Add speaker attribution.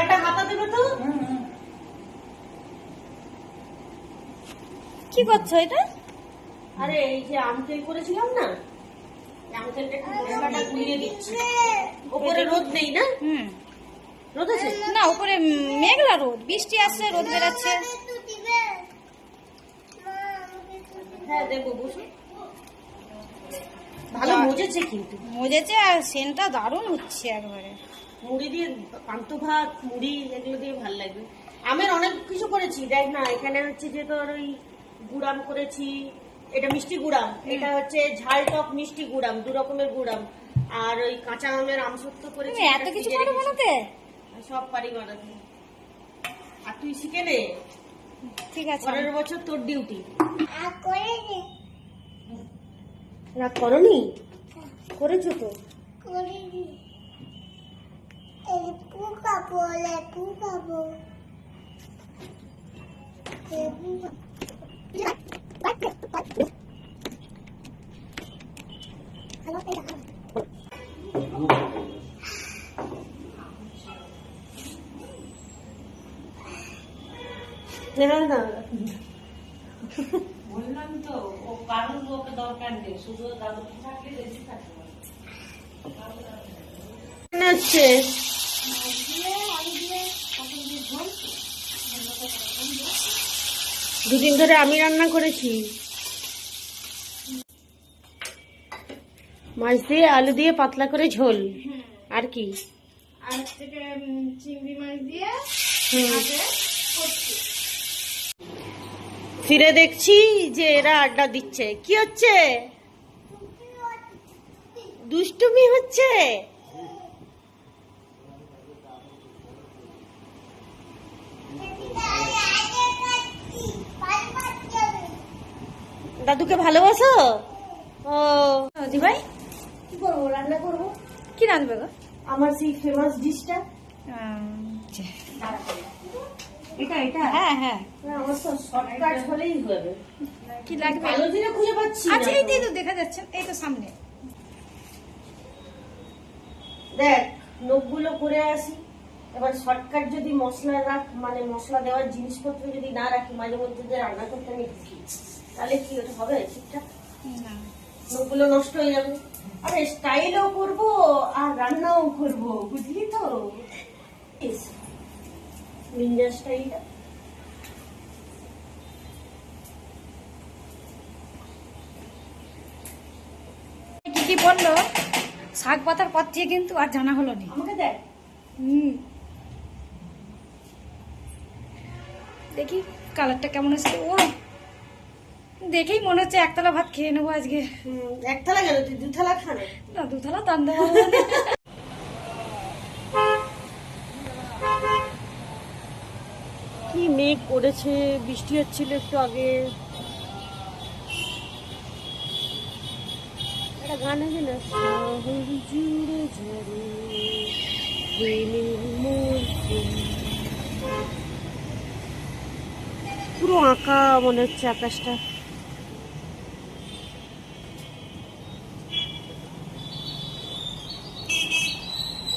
Speaker 1: একটা হাতা দেবে তো।
Speaker 2: কি করছো এটা?
Speaker 1: আরে এই যে আম তেল করেছিলাম না, আম তেলটা একটু মশলাটা গুলিয়ে দিচ্ছি। উপরে রোদ নেই না? রোদ আছে
Speaker 2: না, উপরে মেঘলা রোদ, বৃষ্টি আসছে, রোদ বেরাচ্ছে।
Speaker 1: হ্যাঁ দেবো, বসে ভালো মজেছে কিন্তু।
Speaker 2: মজেছে, আর সেন্টটা দারুণ হচ্ছে একবারে।
Speaker 1: মুড়ি দিয়ে পান্ত ভাত, মুড়ি এগুলো দিয়ে ভালো লাগবে। আমের অনেক কিছু করেছি দেখ না। এখানে হচ্ছে যে তোর ওই গুড়াম করেছি, এটা মিষ্টি গুড়াম, এটা হচ্ছে ঝাল টক মিষ্টি গুড়াম, 2 রকমের গুড়াম। আর ওই কাঁচা আমের আমসত্ব করেছি।
Speaker 2: তুমি এত কিছু পারো বানাতে?
Speaker 1: সব পারি বানাতে। আর তুই শিখে নে,
Speaker 2: ঠিক আছে।
Speaker 1: 15 বছর তোর ডিউটি। রাত করনি? করেছো তো। না বললাম তো, ও কারণ ওকে দরকার নেই, শুধু দাদু থাকলে বেশি থাকতে পারে। দুদিন ধরে আমি রান্না করেছি, মাছ দিয়ে আলু দিয়ে পাতলা করে ঝোল। আর কি?
Speaker 2: আর থেকে চিংড়ি মাছ দিয়ে
Speaker 1: ফিরে দেখছি যে এরা আড্ডা দিচ্ছে। কি হচ্ছে? দুষ্টুমি হচ্ছে। দাদুকে ভালোবাসো? ও
Speaker 2: জি ভাই,
Speaker 1: কি করবো? রান্না করবো।
Speaker 2: কি রাঁধবে গো?
Speaker 1: আমার সেই ফেমাস ডিশটা। এটা এটা
Speaker 2: হ্যাঁ হ্যাঁ,
Speaker 1: আমার তো শর্টকাট হলেই হবে।
Speaker 2: কি লাগবে?
Speaker 1: কালো জিরে খুঁজে পাচ্ছি না।
Speaker 2: আচ্ছা, এই তো দেখা যাচ্ছে, এই তো সামনে।
Speaker 1: দেখ, নখগুলো করে আসি। এবার শর্টকাট যদি মশলা মানে মশলা দেওয়ার জিনিসপত্র যদি না রাখি, মাঝে মধ্যে যে রান্না করতে আমি ঢুকি, তাহলে কি ওটা হবে ঠিকঠাক? নখগুলো নষ্ট হয়ে যাবে। আরে স্টাইলও করবো আর রান্নাও করবো, বুঝলি তো? নিনজা স্টাইলটা।
Speaker 2: কি কি বললো শাক পাতার পর থেকে, কিন্তু আর জানা হলো না।
Speaker 1: আমাকে দেখ।
Speaker 2: দেখি কালারটা কেমন আসছে। ও দেখেই মনে হচ্ছে একতলা ভাত খেয়ে নেবো আজকে।
Speaker 1: এক থালা গেল, তুই 2 থালা খা না।
Speaker 2: না, 2 থালা টান দেবো।
Speaker 1: কি মেঘ করেছে, বৃষ্টি হচ্ছিল একটু আগে। একটা গান আছে না, শহর জুড়ে ঝরে প্রেমের মরশুম। পুরো আঁকা মনে হচ্ছে আকাশটা।